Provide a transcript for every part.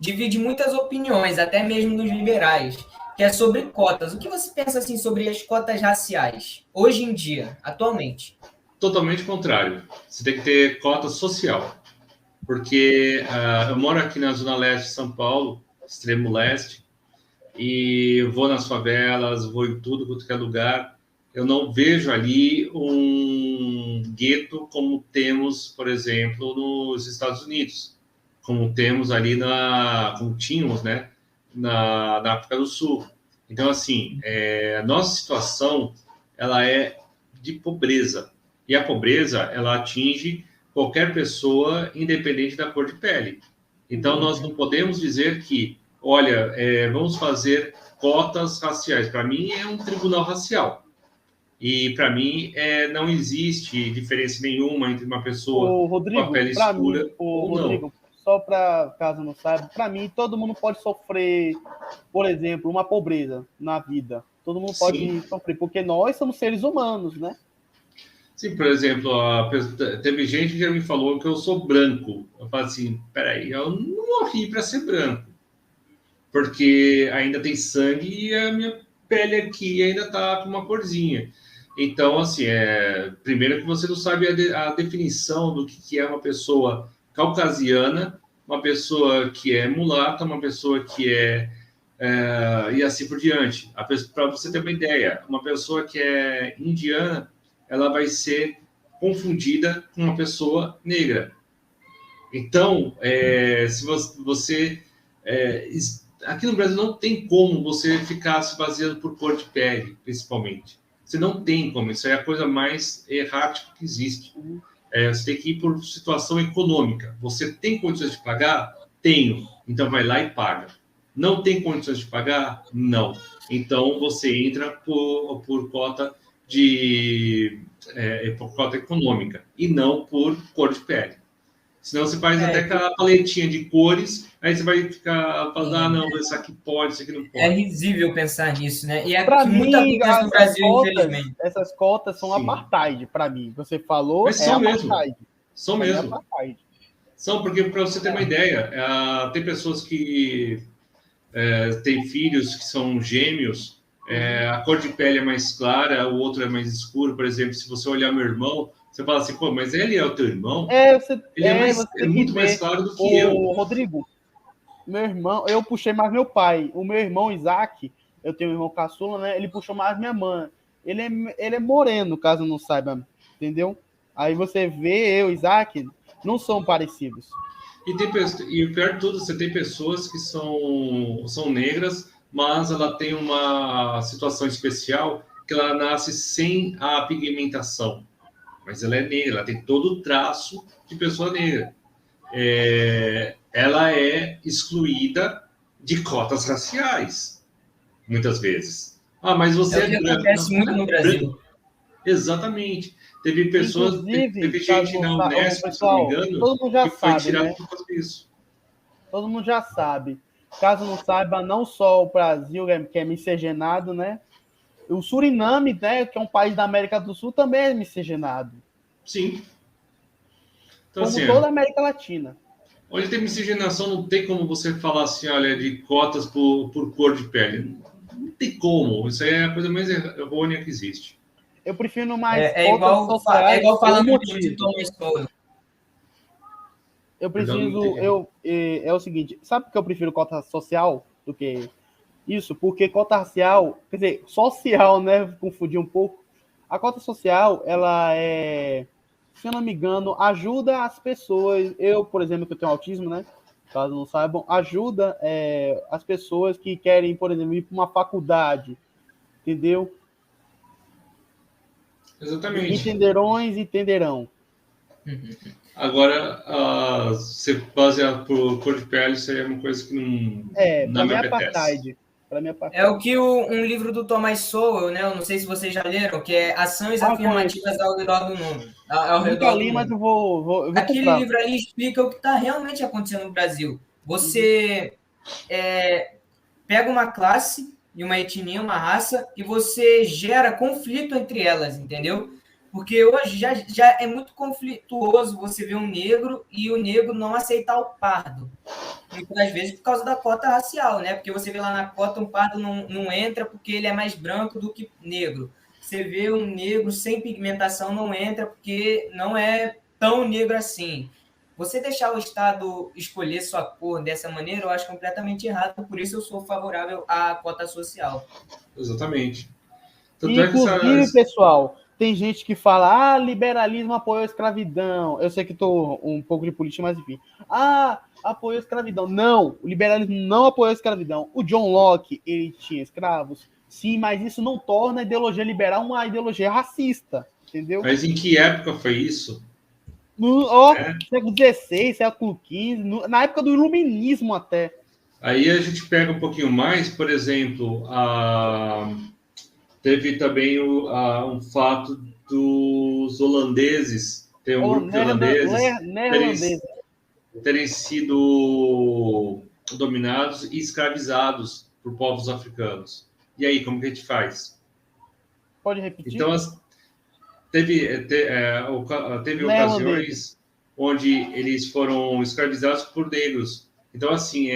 divide muitas opiniões, até mesmo dos liberais, que é sobre cotas. O que você pensa assim sobre as cotas raciais, hoje em dia, atualmente? Totalmente contrário. Você tem que ter cota social. Porque eu moro aqui na Zona Leste de São Paulo, extremo leste, e vou nas favelas, vou em tudo quanto é lugar. Eu não vejo ali um gueto como temos, por exemplo, nos Estados Unidos, como temos ali como tínhamos, né, na África do Sul. Então, assim, a nossa situação, ela é de pobreza. E a pobreza, ela atinge qualquer pessoa, independente da cor de pele. Então, nós não podemos dizer que, olha, vamos fazer cotas raciais. Para mim, é um tribunal racial. E, para mim, não existe diferença nenhuma entre uma pessoa O com a Rodrigo, pele para mim, escura o ou não. Rodrigo, só para caso não saiba, para mim todo mundo pode sofrer, por exemplo, uma pobreza na vida. Todo mundo pode sofrer, porque nós somos seres humanos, né? Sim, por exemplo, teve gente que já me falou que eu sou branco. Eu falo assim, peraí, eu não morri para ser branco, porque ainda tem sangue e a minha pele aqui ainda tá com uma corzinha. Então, assim, primeiro que você não sabe a definição do que é uma pessoa caucasiana, uma pessoa que é mulata, uma pessoa que e assim por diante. Para você ter uma ideia, uma pessoa que é indiana, ela vai ser confundida com uma pessoa negra. Então, se você aqui no Brasil não tem como você ficar se baseando por cor de pele, principalmente. Você não tem como, isso é a coisa mais errática que existe. Você tem que ir por situação econômica. Você tem condições de pagar? Tenho. Então vai lá e paga. Não tem condições de pagar? Não. Então você entra por cota por cota econômica e não por cor de pele. Senão você faz até aquela paletinha de cores, aí você vai ficar falando, não, isso aqui pode, isso aqui não pode. É risível pensar nisso, né? E é Para que muito mim, acontece no Brasil, infelizmente. essas cotas são apartheid, para mim. Você falou, mas são apartheid. Mesmo. São mesmo. Apartheid. São, porque para você ter uma ideia, tem pessoas que têm filhos que são gêmeos, a cor de pele é mais clara, o outro é mais escuro. Por exemplo, se você olhar meu irmão, você fala assim, pô, mas ele é o teu irmão? Ele é muito mais claro do que eu. Rodrigo, meu irmão, eu puxei mais meu pai. O meu irmão, Isaac, eu tenho um irmão caçula, né? Ele puxou mais minha mãe. Ele é moreno, caso não saiba, entendeu? Aí você vê eu, Isaac, não são parecidos. E o pior de tudo, você tem pessoas que são negras, mas ela tem uma situação especial que ela nasce sem a pigmentação. Mas ela é negra, ela tem todo o traço de pessoa negra. Ela é excluída de cotas raciais, muitas vezes. Ah, mas você é o que acontece muito no Brasil. Exatamente. Teve pessoas, teve gente na Unesp, se não me engano, todo mundo já que foi sabe, tirado né? por causa disso. Todo mundo já sabe. Caso não saiba, não só o Brasil, que é miscigenado, né? O Suriname, né, que é um país da América do Sul, também é miscigenado. Sim. Então, como assim, toda a América Latina. Onde tem miscigenação, não tem como você falar assim, olha, de cotas por cor de pele. Não tem como. Isso aí é a coisa mais errônea que existe. Eu prefiro mais é igual falando de Thomas Sowell. Eu preciso. É o seguinte, sabe por que eu prefiro cota social do que isso? Porque cota racial, quer dizer, social, né? Confundi um pouco. A cota social, ela se eu não me engano, ajuda as pessoas. Eu, por exemplo, que eu tenho autismo, né? Caso não saibam, ajuda as pessoas que querem, por exemplo, ir para uma faculdade, entendeu? Exatamente. Entenderões entenderão. Agora, se basear por cor de pele, isso aí é uma coisa que não me apetece. É o que um livro do Thomas Sowell, né? Eu não sei se vocês já leram, que é Ações Afirmativas ao redor do mundo. Nunca li, mas eu vou Aquele comprar. livro ali explica o que está realmente acontecendo no Brasil. Você pega uma classe e uma etnia, uma raça, e você gera conflito entre elas, entendeu? Porque hoje já é muito conflituoso você ver um negro e o negro não aceitar o pardo. Muitas vezes por causa da cota racial, né? Porque você vê lá na cota um pardo não entra porque ele é mais branco do que negro. Você vê um negro sem pigmentação não entra porque não é tão negro assim. Você deixar o Estado escolher sua cor dessa maneira, eu acho completamente errado. Por isso eu sou favorável à cota social. Exatamente. Tanto é que Inclusive, pessoal, tem gente que fala, liberalismo apoiou a escravidão. Eu sei que estou um pouco de política, mas enfim. Apoiou a escravidão. Não, o liberalismo não apoiou a escravidão. O John Locke, ele tinha escravos, sim, mas isso não torna a ideologia liberal uma ideologia racista, entendeu? Mas em que época foi isso? Século XVI, século XV, na época do iluminismo até. Aí a gente pega um pouquinho mais, por exemplo, teve também um fato dos holandeses, tem um grupo de holandeses terem sido dominados e escravizados por povos africanos. E aí, como que a gente faz? Pode repetir? Então, teve ocasiões onde eles foram escravizados por negros. Então, assim,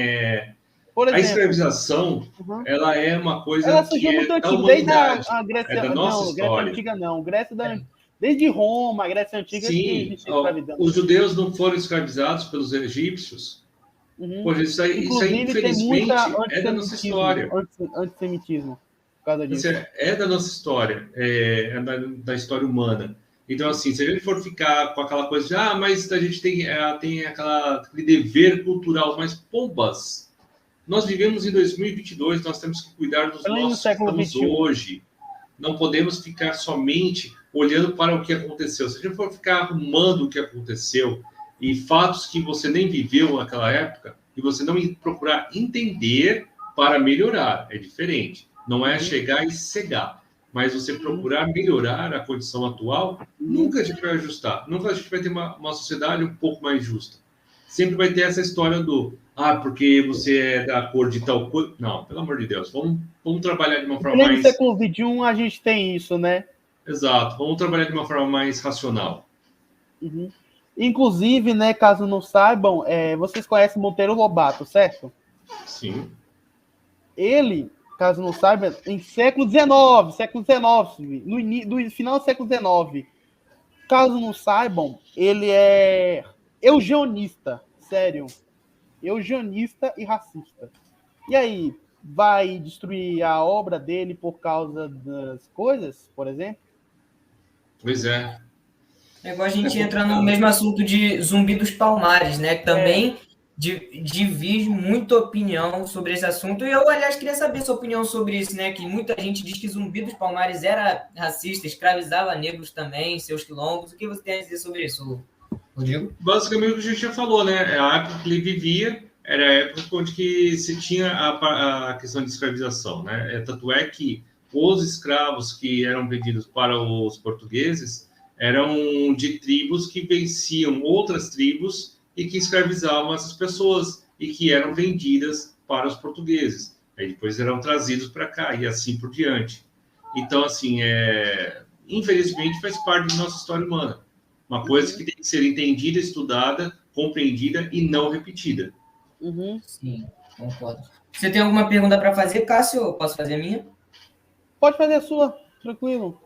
por exemplo, a escravização, ela é uma coisa ela surgiu muito antiga, desde a Grécia, é da nossa história. Grécia Antiga não, desde Roma, a Grécia Antiga. Sim, os judeus não foram escravizados pelos egípcios. Pois isso aí, infelizmente, é da nossa história. Antissemitismo, por causa disso. É da nossa história, da história humana. Então, assim, se a gente for ficar com aquela coisa de, mas a gente tem aquele dever cultural, mas pombas, nós vivemos em 2022, nós temos que cuidar dos nossos que estamos hoje. Não podemos ficar somente olhando para o que aconteceu. Se a gente for ficar arrumando o que aconteceu e fatos que você nem viveu naquela época, e você não procurar entender para melhorar, é diferente. Não é chegar e cegar, mas você procurar melhorar a condição atual, nunca a gente vai ajustar. Nunca a gente vai ter uma sociedade um pouco mais justa. Sempre vai ter essa história do porque você é da cor de tal coisa. Não, pelo amor de Deus, vamos trabalhar de uma forma mais... No século XXI a gente tem isso, né? Exato, vamos trabalhar de uma forma mais racional. Inclusive, né, caso não saibam, vocês conhecem Monteiro Lobato, certo? Sim. Ele, caso não saibam, em século XIX, no final do século XIX, caso não saibam, ele é eugenista, sério. Eugenista e racista. E aí, vai destruir a obra dele por causa das coisas, por exemplo? Pois é. É igual a gente entra no mesmo assunto de Zumbi dos Palmares, né? Que também divide muita opinião sobre esse assunto. E eu, aliás, queria saber sua opinião sobre isso, né? Que muita gente diz que Zumbi dos Palmares era racista, escravizava negros também, seus quilombos. O que você tem a dizer sobre isso, Rodrigo? Basicamente o que a gente já falou, né? A época que ele vivia era a época onde que se tinha a questão de escravização, né? Tanto é que os escravos que eram vendidos para os portugueses eram de tribos que venciam outras tribos e que escravizavam essas pessoas e que eram vendidas para os portugueses. Aí depois eram trazidos para cá e assim por diante. Então, assim, infelizmente faz parte da nossa história humana. Uma coisa que tem que ser entendida, estudada, compreendida e não repetida. Sim, concordo. Você tem alguma pergunta para fazer, Cássio? Eu posso fazer a minha? Pode fazer a sua, tranquilo.